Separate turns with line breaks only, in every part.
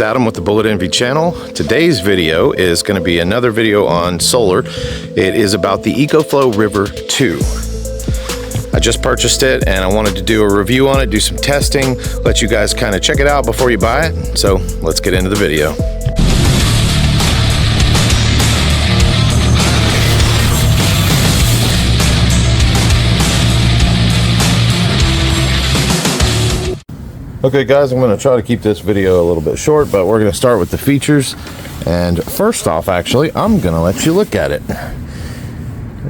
Adam with the Bullet Envy channel. Today's video is going to be another video on solar. It is about the EcoFlow River 2. I just purchased it and I wanted to do a review on it, do some testing, let you guys kind of check it out before you buy it. So let's get into the video. Okay guys, I'm going to try to keep this video a little bit short, but we're going to start with the features. And first off, actually, I'm going to let you look at it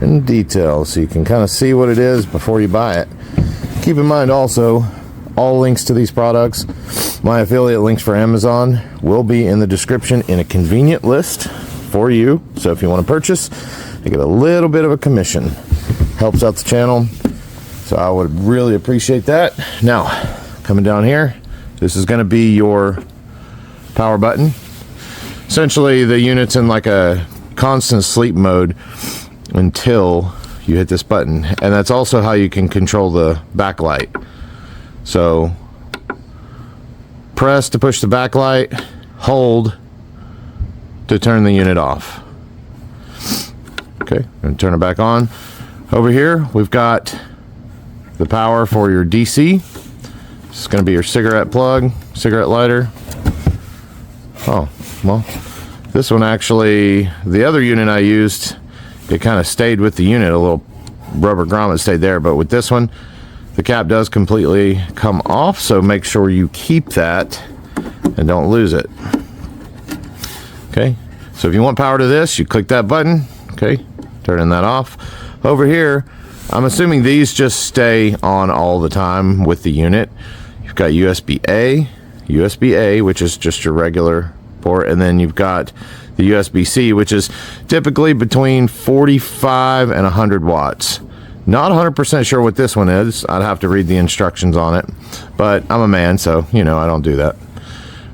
in detail so you can kind of see what it is before you buy it. Keep in mind also, all links to these products, my affiliate links for Amazon, will be in the description in a convenient list for you. So if you want to purchase, you get a little bit of a commission. Helps out the channel, so I would really appreciate that. Now, coming down here, this is going to be your power button. Essentially, the unit's in like a constant sleep mode until you hit this button, and that's also how you can control the backlight. So press to push the backlight, hold to turn the unit off. Okay, and turn it back on. Over here we've got the power for your DC. It's going to be your cigarette plug, cigarette lighter. Oh, well, this one actually, the other unit I used, it kind of stayed with the unit, a little rubber grommet stayed there, but with this one, the cap does completely come off, so make sure you keep that and don't lose it. Okay, so if you want power to this, you click that button, okay, turning that off. Over here, I'm assuming these just stay on all the time with the unit. You've got USB-A, which is just your regular port, and then you've got the USB-C, which is typically between 45 and 100 watts. Not 100% sure what this one is. I'd have to read the instructions on it, but I'm a man, so you know I don't do that.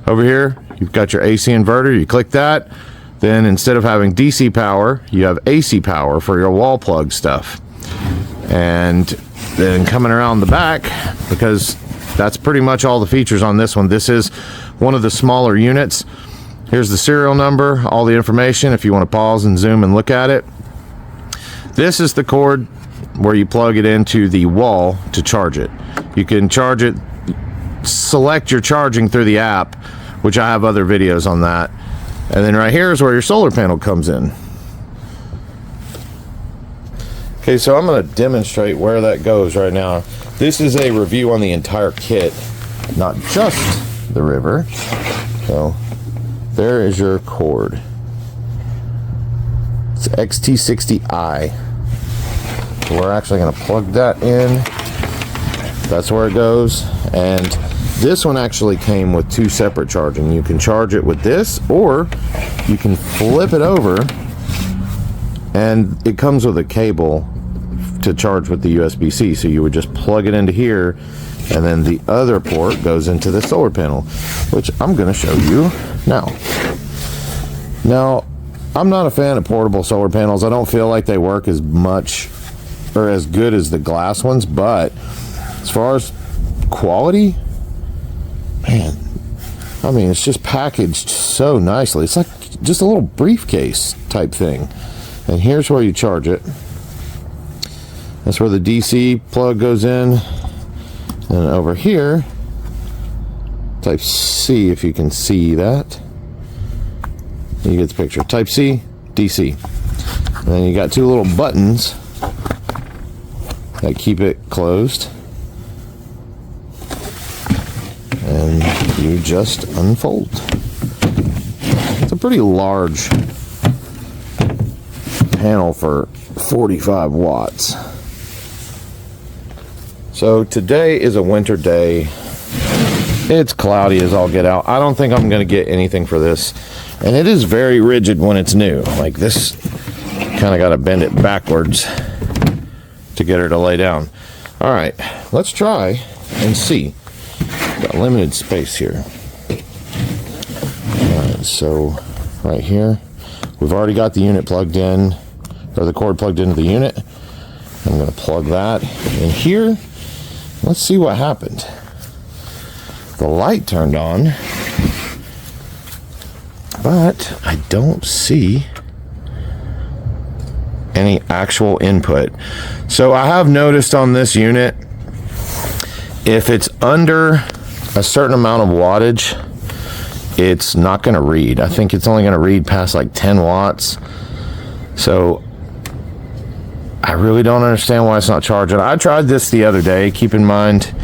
Over here, you've got your AC inverter. You click that, then instead of having DC power, you have AC power for your wall plug stuff. And then coming around the back, because that's pretty much all the features on this one. This is one of the smaller units. Here's the serial number, all the information if you want to pause and zoom and look at it. This is the cord where you plug it into the wall to charge it. You can charge it, select your charging through the app, which I have other videos on that. And then right here is where your solar panel comes in. Okay, so I'm going to demonstrate where that goes right now. This is a review on the entire kit, not just the River. So there is your cord. It's XT60i. So we're actually going to plug that in. That's where it goes. And this one actually came with two separate charging. You can charge it with this, or you can flip it over, and it comes with a cable to charge with the USB-C. So you would just plug it into here, and then the other port goes into the solar panel, which I'm going to show you now. Now, I'm not a fan of portable solar panels. I don't feel like they work as much or as good as the glass ones, but as far as quality, man, I mean, it's just packaged so nicely. It's like just a little briefcase type thing. And here's where you charge it. That's where the DC plug goes in. And over here, type C, if you can see that. You get the picture. Type C, DC. And then you got two little buttons that keep it closed. And you just unfold. It's a pretty large panel for 45 watts. So today is a winter day. It's cloudy as all get out. I don't think I'm going to get anything for this. And it is very rigid when it's new. Like this, kind of got to bend it backwards to get her to lay down. All right, let's try and see. Got limited space here. All right, so right here, we've already got the unit plugged in, or the cord plugged into the unit. I'm going to plug that in here. Let's see what happened. The light turned on, but I don't see any actual input. So I have noticed on this unit, if it's under a certain amount of wattage, it's not going to read. I think it's only going to read past like 10 watts. So I really don't understand why it's not charging. I tried this the other day, keep in mind,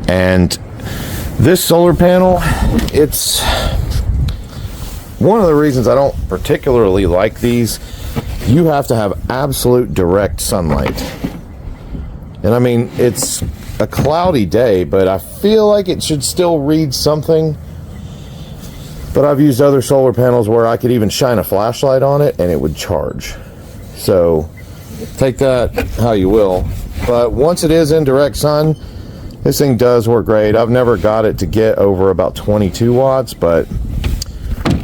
and this solar panel, it's one of the reasons I don't particularly like these. You have to have absolute direct sunlight. And I mean, it's a cloudy day, but I feel like it should still read something. But I've used other solar panels where I could even shine a flashlight on it and it would charge. So take that how you will. But once it is in direct sun, this thing does work great. I've never got it to get over about 22 watts, but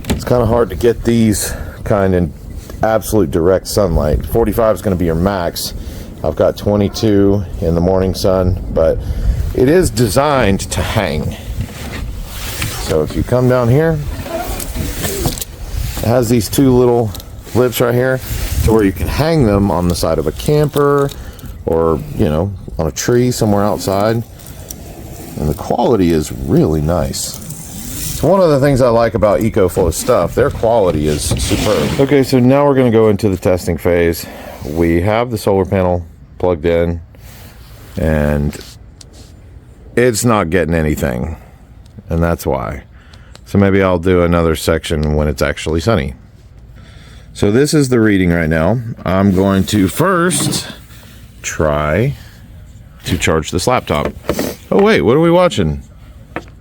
it's kind of hard to get these kind in absolute direct sunlight. 45 is going to be your max. I've got 22 in the morning sun, but it is designed to hang. So if you come down here, it has these two little lips right here to where you can hang them on the side of a camper or, you know, on a tree somewhere outside. And the quality is really nice. It's one of the things I like about EcoFlow stuff. Their quality is superb. Okay, so now we're going to go into the testing phase. We have the solar panel plugged in, and it's not getting anything. And that's why. So maybe I'll do another section when it's actually sunny. So this is the reading right now. I'm going to first try to charge this laptop. Oh wait, what are we watching?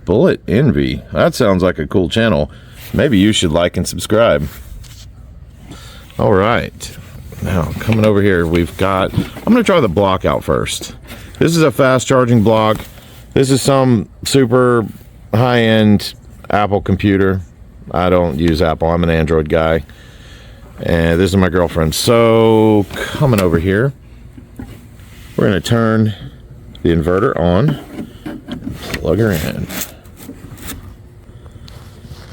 Bullet Envy. That sounds like a cool channel. Maybe you should like and subscribe. All right. Now, coming over here, we've got... I'm going to try the block out first. This is a fast charging block. This is some super high-end Apple computer. I don't use Apple. I'm an Android guy. And this is my girlfriend. So, coming over here, we're going to turn the inverter on and plug her in.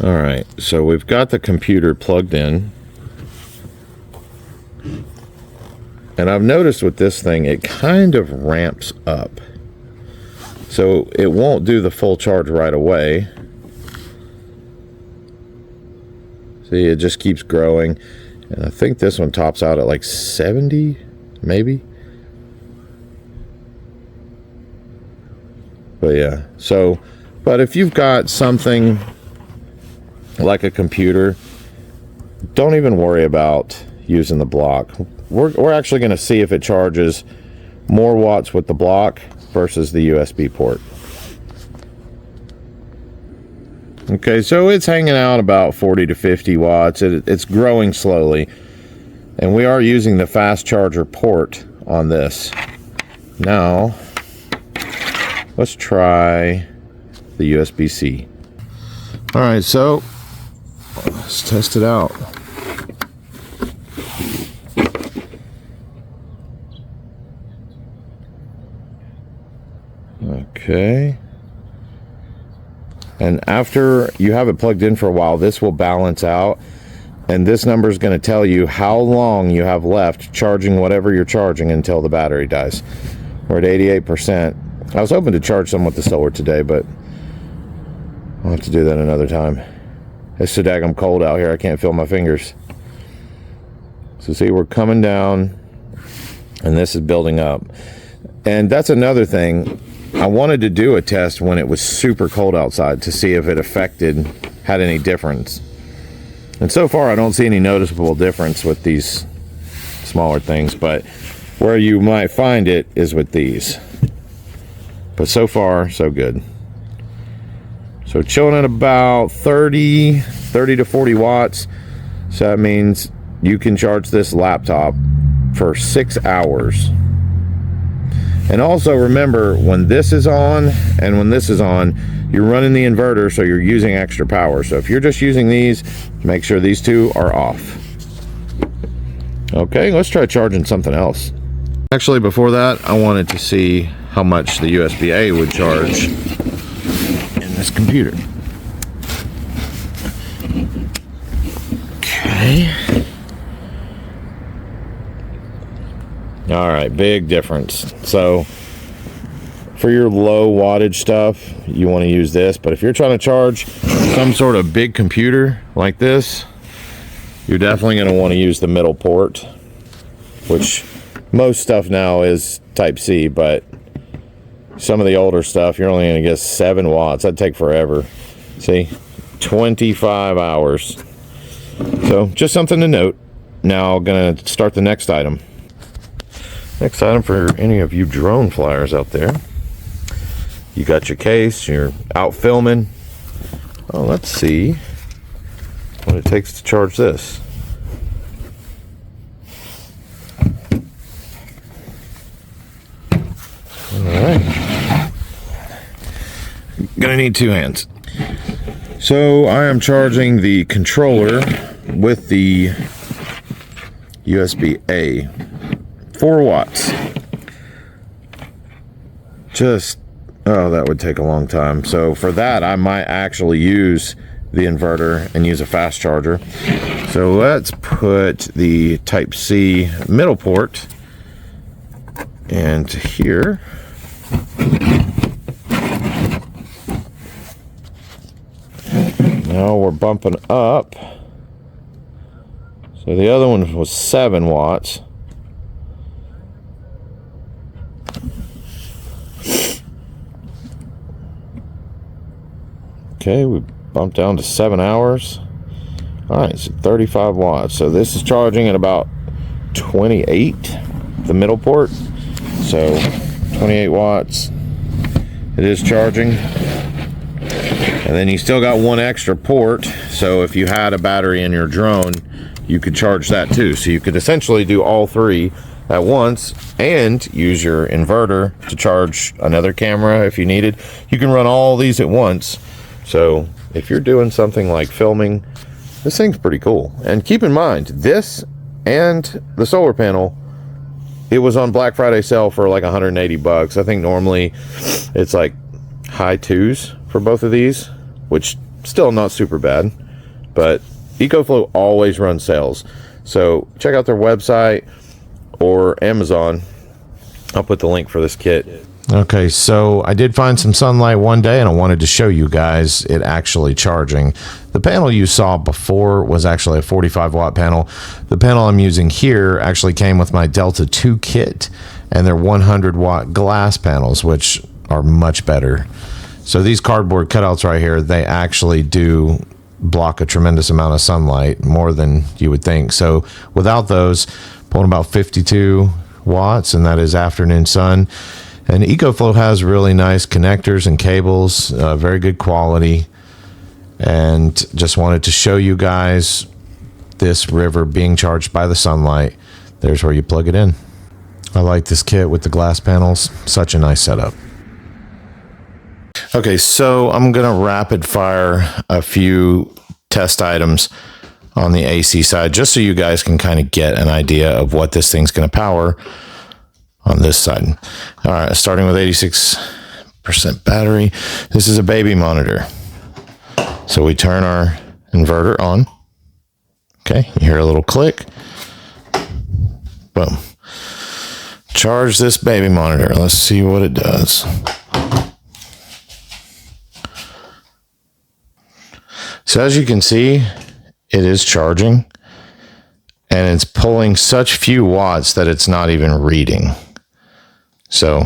All right, so we've got the computer plugged in. And I've noticed with this thing, it kind of ramps up. So it won't do the full charge right away. See, it just keeps growing. And I think this one tops out at like 70, maybe. But yeah, so, but if you've got something like a computer, don't even worry about using the block. We're actually going to see if it charges more watts with the block versus the USB port. Okay, so it's hanging out about 40 to 50 watts. It's growing slowly. And we are using the fast charger port on this. Now, let's try the USB-C. All right, so let's test it out. Okay. And after you have it plugged in for a while, this will balance out. And this number is going to tell you how long you have left charging whatever you're charging until the battery dies. We're at 88%. I was hoping to charge some with the solar today, but I'll have to do that another time. It's so daggum cold out here, I can't feel my fingers. So see, we're coming down, and this is building up. And that's another thing. I wanted to do a test when it was super cold outside to see if it had any difference. And so far, I don't see any noticeable difference with these smaller things, but where you might find it is with these. But so far, so good. So chilling at about 30 to 40 watts. So that means you can charge this laptop for 6 hours. And also remember, when this is on and when this is on, you're running the inverter, so you're using extra power. So if you're just using these, make sure these two are off. Okay, let's try charging something else. Actually, before that, I wanted to see how much the USB-A would charge in this computer. All right, big difference. So for your low wattage stuff, you want to use this, but if you're trying to charge some sort of big computer like this, you're definitely going to want to use the middle port, which most stuff now is type C, but some of the older stuff, you're only going to get 7 watts. That'd take forever. See, 25 hours. So just something to note. Now I'm going to start the next item. Next item for any of you drone flyers out there. You got your case, you're out filming. Oh, let's see what it takes to charge this. All right. Gonna need 2 hands. So I am charging the controller with the USB-A. 4 watts. Oh, that would take a long time. So for that, I might actually use the inverter and use a fast charger. So let's put the type C middle port into here. Now we're bumping up. So the other one was 7 watts. Okay, we bumped down to 7 hours. All right, so 35 watts. So this is charging at about 28, the middle port. So 28 watts. It is charging. And then you still got 1 extra port. So if you had a battery in your drone, you could charge that too. So you could essentially do all 3 at once and use your inverter to charge another camera if you needed. You can run all these at once. So if you're doing something like filming, this thing's pretty cool. And keep in mind, this and the solar panel, it was on Black Friday sale for like 180 bucks. I think normally it's like high 2s for both of these, which still not super bad, but EcoFlow always runs sales. So check out their website or Amazon. I'll put the link for this kit. Okay, so I did find some sunlight one day and I wanted to show you guys it actually charging. The panel you saw before was actually a 45 watt panel. The panel I'm using here actually came with my Delta 2 kit, and they're 100 watt glass panels, which are much better. So these cardboard cutouts right here, they actually do block a tremendous amount of sunlight, more than you would think. So without those, pulling about 52 watts, and that is afternoon sun. And EcoFlow has really nice connectors and cables, very good quality. And just wanted to show you guys this river being charged by the sunlight. There's where you plug it in. I like this kit with the glass panels. Such a nice setup. Okay, so I'm going to rapid fire a few test items on the AC side, just so you guys can kind of get an idea of what this thing's going to power on this side. All right, starting with 86% battery. This is a baby monitor. So we turn our inverter on. Okay, you hear a little click. Boom. Charge this baby monitor. Let's see what it does. So as you can see, it is charging, and it's pulling such few watts that it's not even reading. So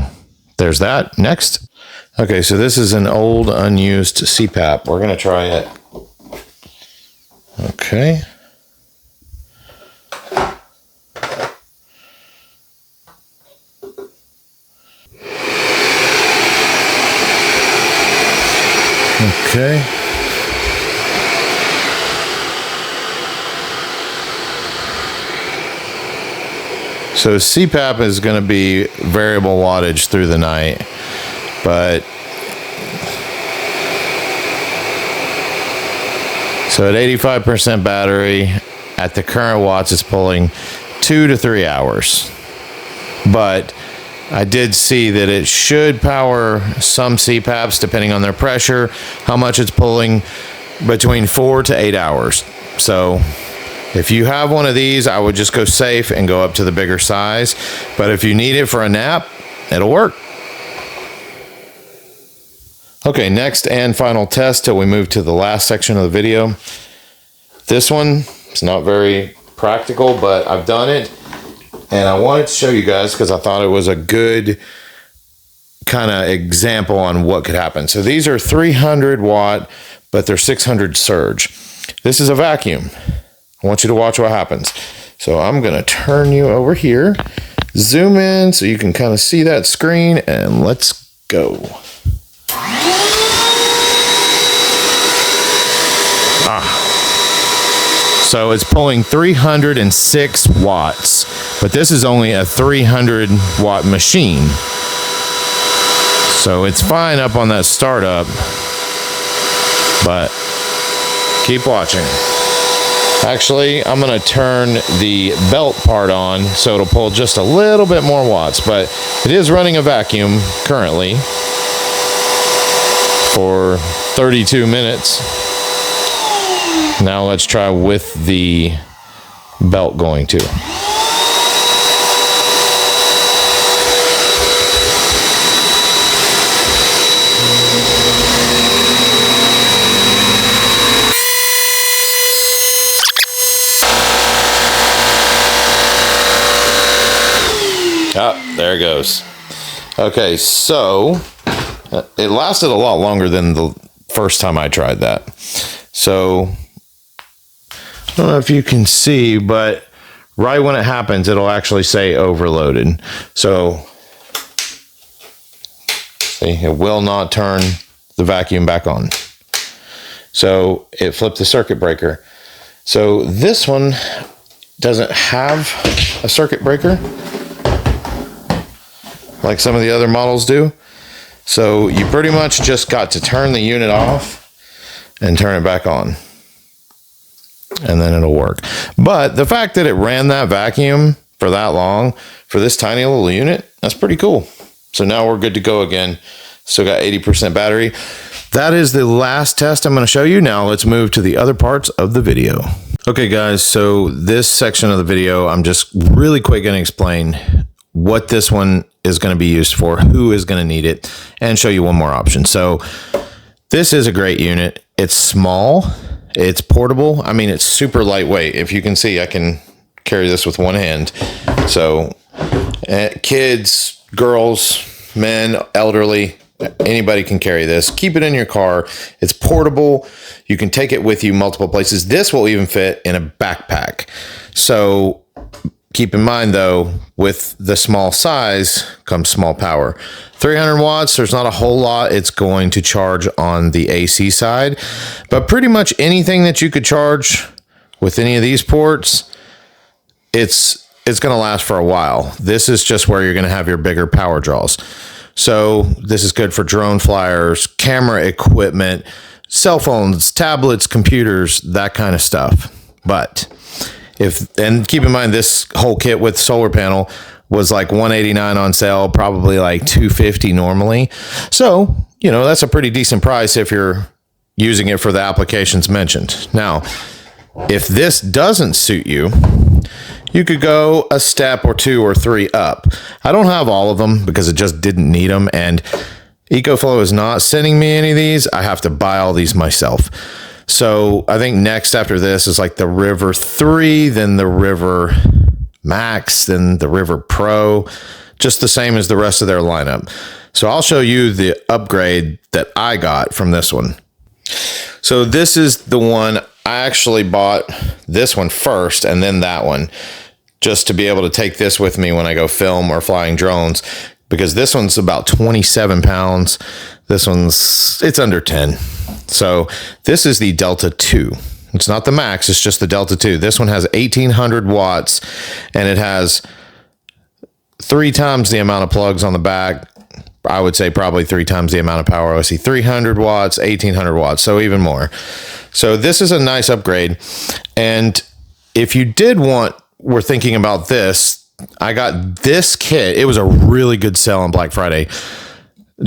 there's that. Next. Okay, so this is an old unused CPAP. We're going to try it. Okay. Okay. So CPAP is going to be variable wattage through the night, but so at 85% battery, at the current watts, it's pulling 2 to 3 hours. But I did see that it should power some CPAPs, depending on their pressure, how much it's pulling, between 4 to 8 hours. So If you have one of these, I would just go safe and go up to the bigger size. But if you need it for a nap, it'll work. Okay, next and final test till we move to the last section of the video. This one is not very practical, but I've done it. And I wanted to show you guys because I thought it was a good kind of example on what could happen. So these are 300 watt, but they're 600 surge. This is a vacuum. I want you to watch what happens. So I'm going to turn you over here, zoom in so you can kind of see that screen, and let's go. So it's pulling 306 watts, but this is only a 300 watt machine. So it's fine up on that startup, but keep watching. Actually, I'm going to turn the belt part on so it'll pull just a little bit more watts, but it is running a vacuum currently for 32 minutes. Now let's try with the belt going too. Oh, there it goes. Okay, so it lasted a lot longer than the first time I tried that. So I don't know if you can see, but right when it happens, it'll actually say overloaded. So see, it will not turn the vacuum back on. So it flipped the circuit breaker. So this one doesn't have a circuit breaker like some of the other models do. So you pretty much just got to turn the unit off and turn it back on, and then it'll work. But the fact that it ran that vacuum for that long for this tiny little unit, that's pretty cool. So now we're good to go again. Still got 80% battery. That is the last test I'm going to show you. Now let's move to the other parts of the video. Okay guys, so this section of the video, I'm just really quick going to explain what this one is going to be used for, who is going to need it, and show you one more option. So this is a great unit. It's small, it's portable. I mean, it's super lightweight. If you can see, I can carry this with one hand. So kids, girls, men, elderly, anybody can carry this. Keep it in your car. It's portable. You can take it with you multiple places. This will even fit in a backpack. So keep in mind though, with the small size comes small power. 300 watts, there's not a whole lot it's going to charge on the AC side, but pretty much anything that you could charge with any of these ports, it's going to last for a while. This is just where you're going to have your bigger power draws. So this is good for drone flyers, camera equipment, cell phones, tablets, computers, that kind of stuff. But and keep in mind, this whole kit with solar panel was like $189 on sale, probably like $250 normally. So, you know, that's a pretty decent price if you're using it for the applications mentioned. Now, if this doesn't suit you, you could go a step or two or three up. I don't have all of them because it just didn't need them. And EcoFlow is not sending me any of these. I have to buy all these myself. So I think next after this is like the River 3, then the River Max, then the River Pro, just the same as the rest of their lineup. So I'll show you the upgrade that I got from this one. So this is the one, I actually bought this one first and then that one, just to be able to take this with me when I go film or flying drones, because this one's about 27 pounds. This one's, it's under 10. So this is the Delta 2. It's not the Max, it's just the Delta 2. This one has 1800 watts and it has 3 times the amount of plugs on the back. I would say probably 3 times the amount of power. I see 300 watts, 1800 watts, so even more. So this is a nice upgrade. And if you were thinking about this, I got this kit. It was a really good sale on Black Friday.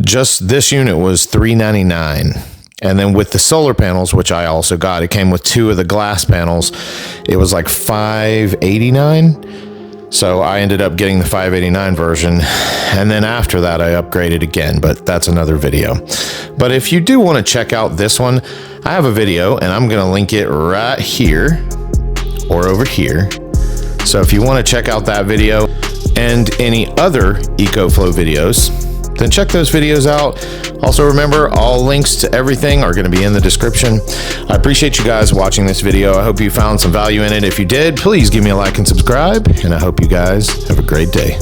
Just this unit was $399. And then with the solar panels, which I also got, it came with 2 of the glass panels. It was like $589. So I ended up getting the $589 version. And then after that, I upgraded again, but that's another video. But if you do want to check out this one, I have a video and I'm going to link it right here or over here. So if you want to check out that video and any other EcoFlow videos, then check those videos out. Also remember, all links to everything are going to be in the description. I appreciate you guys watching this video. I hope you found some value in it. If you did, please give me a like and subscribe, and I hope you guys have a great day.